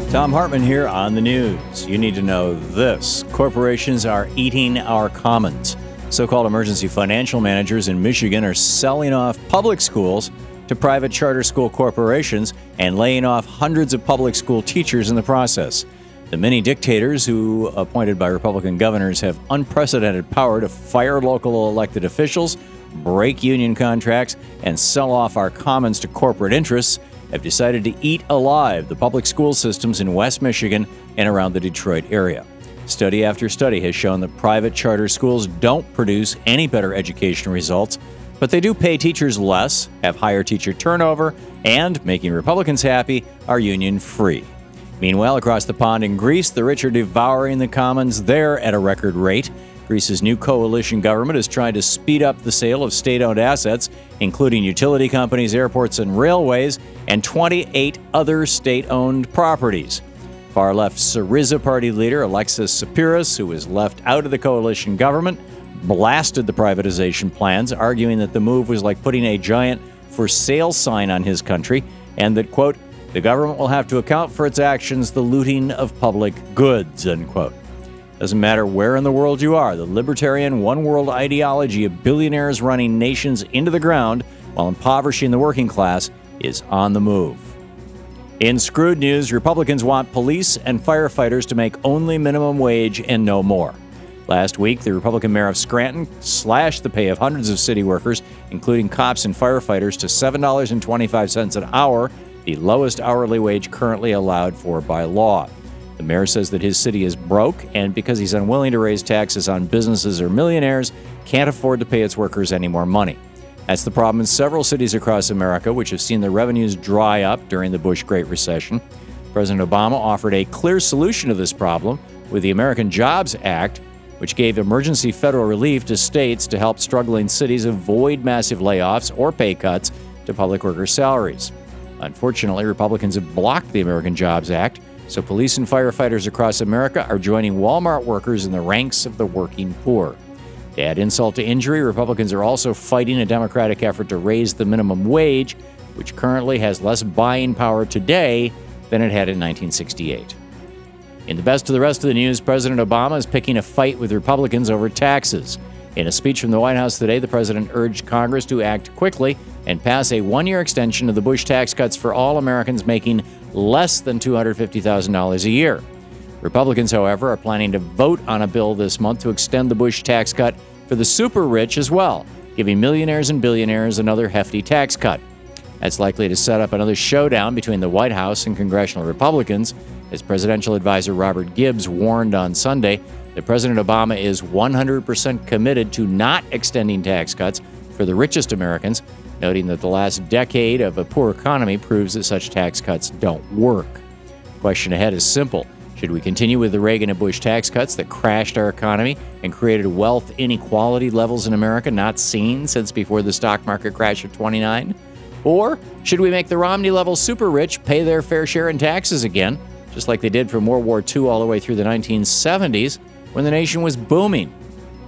Thom Hartmann here on the news. You need to know this. Corporations are eating our commons. So-called emergency financial managers in Michigan are selling off public schools to private charter school corporations and laying off hundreds of public school teachers in the process. The mini dictators, who appointed by Republican governors, have unprecedented power to fire local elected officials, break union contracts, and sell off our commons to corporate interests, have decided to eat alive the public school systems in West Michigan and around the Detroit area. Study after study has shown that private charter schools don't produce any better education results, but they do pay teachers less, have higher teacher turnover, and, making Republicans happy, are union-free. Meanwhile, across the pond in Greece, the rich are devouring the commons there at a record rate. Greece's new coalition government is trying to speed up the sale of state-owned assets, including utility companies, airports, and railways, and 28 other state-owned properties. Far-left Syriza party leader Alexis Tsipras, who was left out of the coalition government, blasted the privatization plans, arguing that the move was like putting a giant for sale sign on his country, and that, quote, the government will have to account for its actions, the looting of public goods, unquote. Doesn't matter where in the world you are, the libertarian one-world ideology of billionaires running nations into the ground while impoverishing the working class is on the move. In screwed news, Republicans want police and firefighters to make only minimum wage and no more. Last week, the Republican mayor of Scranton slashed the pay of hundreds of city workers, including cops and firefighters, to $7.25 an hour, the lowest hourly wage currently allowed for by law. The mayor says that his city is broke, and because he's unwilling to raise taxes on businesses or millionaires, can't afford to pay its workers any more money. That's the problem in several cities across America, which have seen their revenues dry up during the Bush Great Recession. President Obama offered a clear solution to this problem with the American Jobs Act, which gave emergency federal relief to states to help struggling cities avoid massive layoffs or pay cuts to public workers' salaries. Unfortunately, Republicans have blocked the American Jobs Act, so police and firefighters across America are joining Walmart workers in the ranks of the working poor. To add insult to injury, Republicans are also fighting a Democratic effort to raise the minimum wage, which currently has less buying power today than it had in 1968. In the best of the rest of the news, President Obama is picking a fight with Republicans over taxes. In a speech from the White House today, the president urged Congress to act quickly and pass a one-year extension of the Bush tax cuts for all Americans making less than $250,000 a year. Republicans, however, are planning to vote on a bill this month to extend the Bush tax cut for the super rich as well, giving millionaires and billionaires another hefty tax cut. That's likely to set up another showdown between the White House and congressional Republicans, as presidential advisor Robert Gibbs warned on Sunday that President Obama is 100% committed to not extending tax cuts for the richest Americans, noting that the last decade of a poor economy proves that such tax cuts don't work. The question ahead is simple. Should we continue with the Reagan and Bush tax cuts that crashed our economy and created wealth inequality levels in America not seen since before the stock market crash of '29? Or should we make the Romney-level super rich pay their fair share in taxes again, just like they did from World War II all the way through the 1970s when the nation was booming?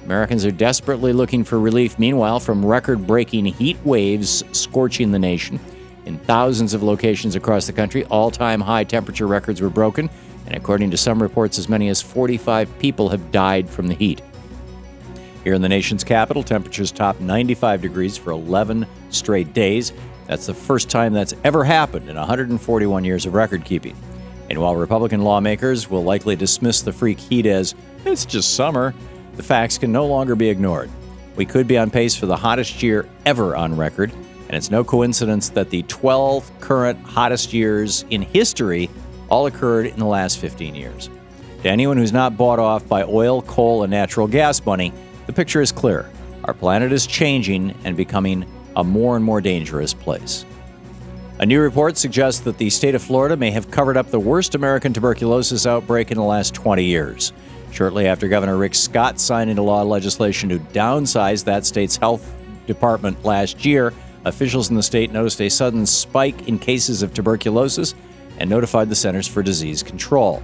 Americans are desperately looking for relief, meanwhile, from record-breaking heat waves scorching the nation. In thousands of locations across the country, all-time high temperature records were broken, and according to some reports, as many as 45 people have died from the heat. Here in the nation's capital, temperatures topped 95 degrees for 11 straight days. That's the first time that's ever happened in 141 years of record-keeping. And while Republican lawmakers will likely dismiss the freak heat as, it's just summer, the facts can no longer be ignored. We could be on pace for the hottest year ever on record, and it's no coincidence that the 12 current hottest years in history all occurred in the last 15 years. To anyone who's not bought off by oil, coal, and natural gas money, the picture is clear. Our planet is changing and becoming a more and more dangerous place. A new report suggests that the state of Florida may have covered up the worst American tuberculosis outbreak in the last 20 years. Shortly after Governor Rick Scott signed into law legislation to downsize that state's health department last year, officials in the state noticed a sudden spike in cases of tuberculosis and notified the Centers for Disease Control.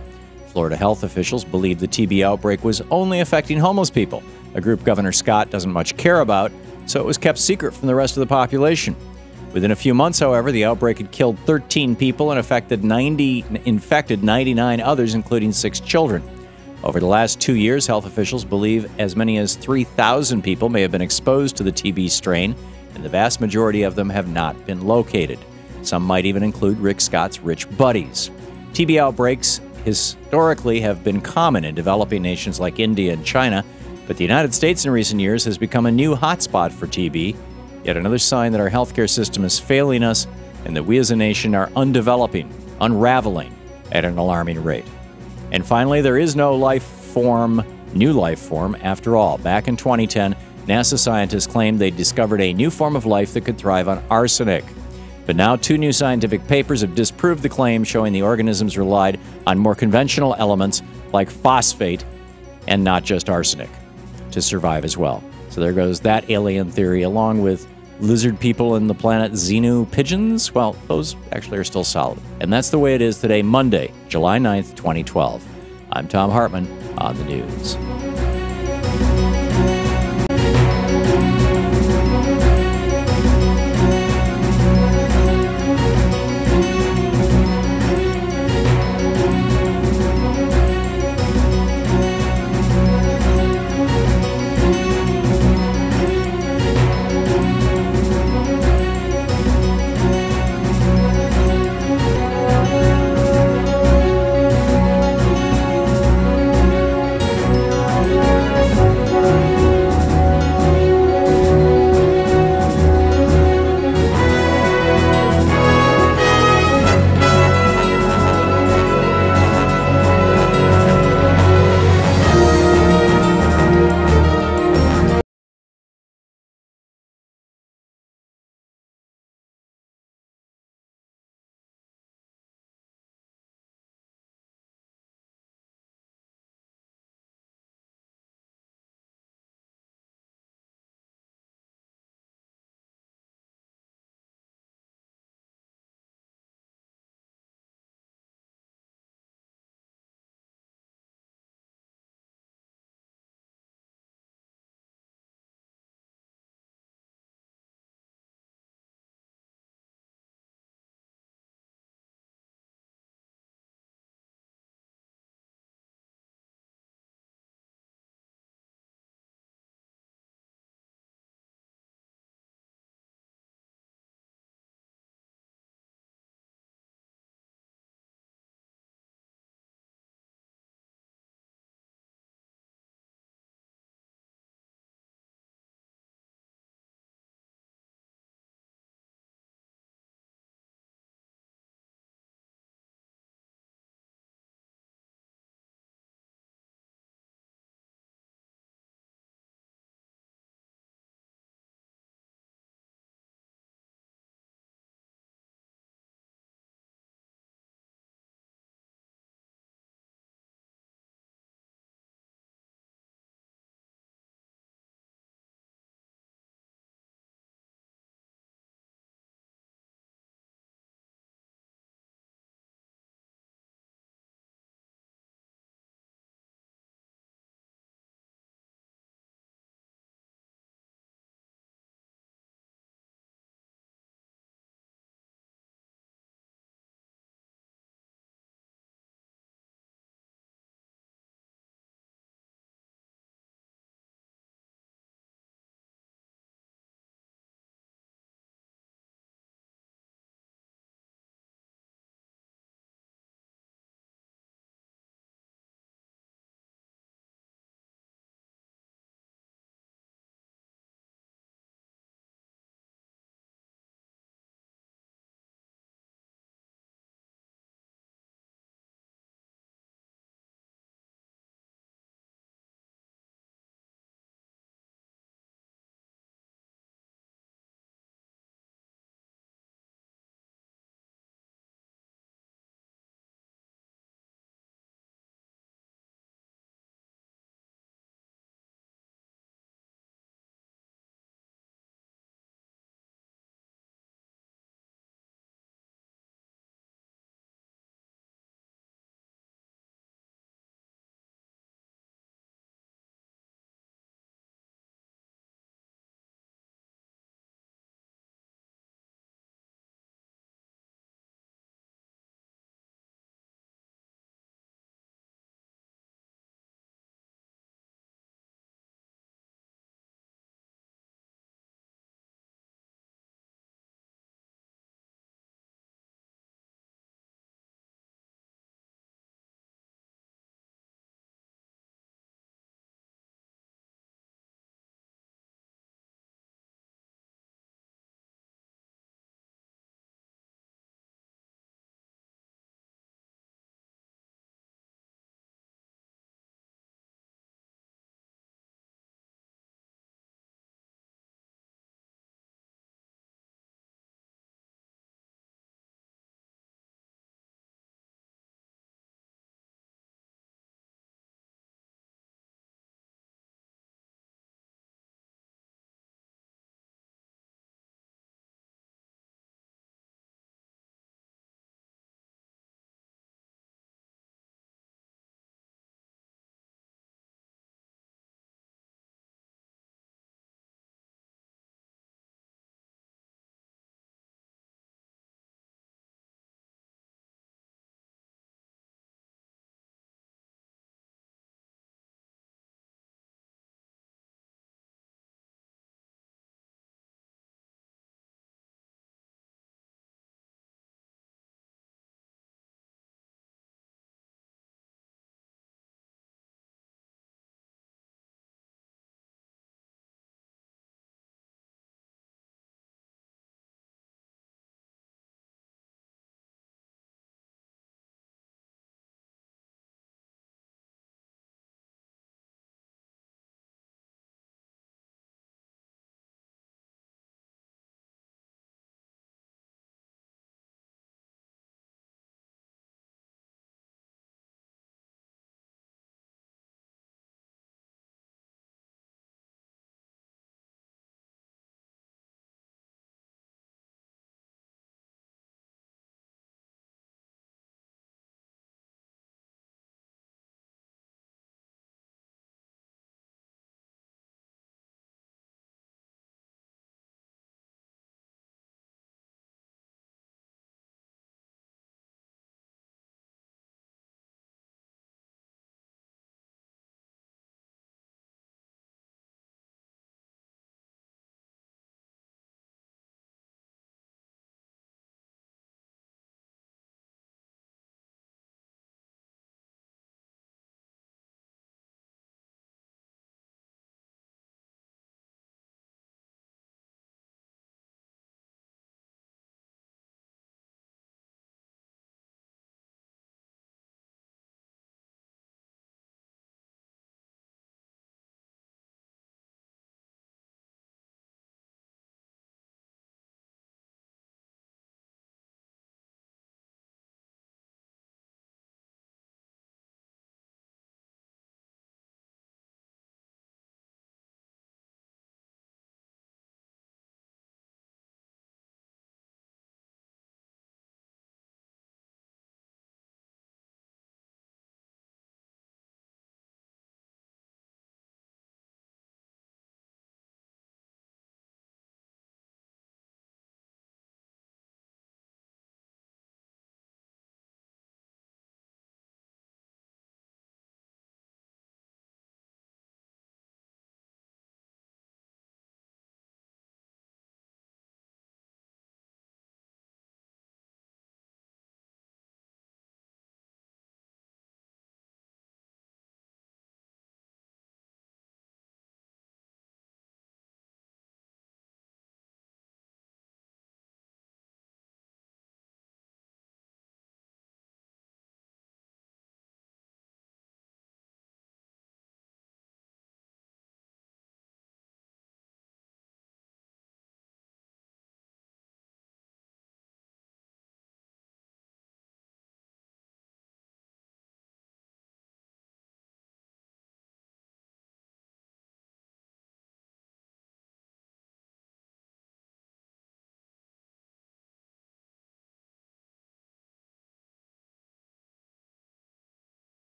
Florida health officials believe the TB outbreak was only affecting homeless people, a group Governor Scott doesn't much care about, so it was kept secret from the rest of the population. Within a few months, however, the outbreak had killed 13 people and infected 99 others, including 6 children. Over the last 2 years, health officials believe as many as 3,000 people may have been exposed to the TB strain, and the vast majority of them have not been located. Some might even include Rick Scott's rich buddies. TB outbreaks historically have been common in developing nations like India and China, but the United States in recent years has become a new hotspot for TB, yet another sign that our healthcare system is failing us and that we as a nation are unraveling at an alarming rate. And finally, there is no new life form after all. Back in 2010, NASA scientists claimed they discovered a new form of life that could thrive on arsenic. But now 2 new scientific papers have disproved the claim, showing the organisms relied on more conventional elements like phosphate and not just arsenic to survive as well. So there goes that alien theory, along with lizard people and the planet Xenu pigeons. Well, those actually are still solid. And that's the way it is today, Monday, July 9th, 2012. I'm Thom Hartmann on the news.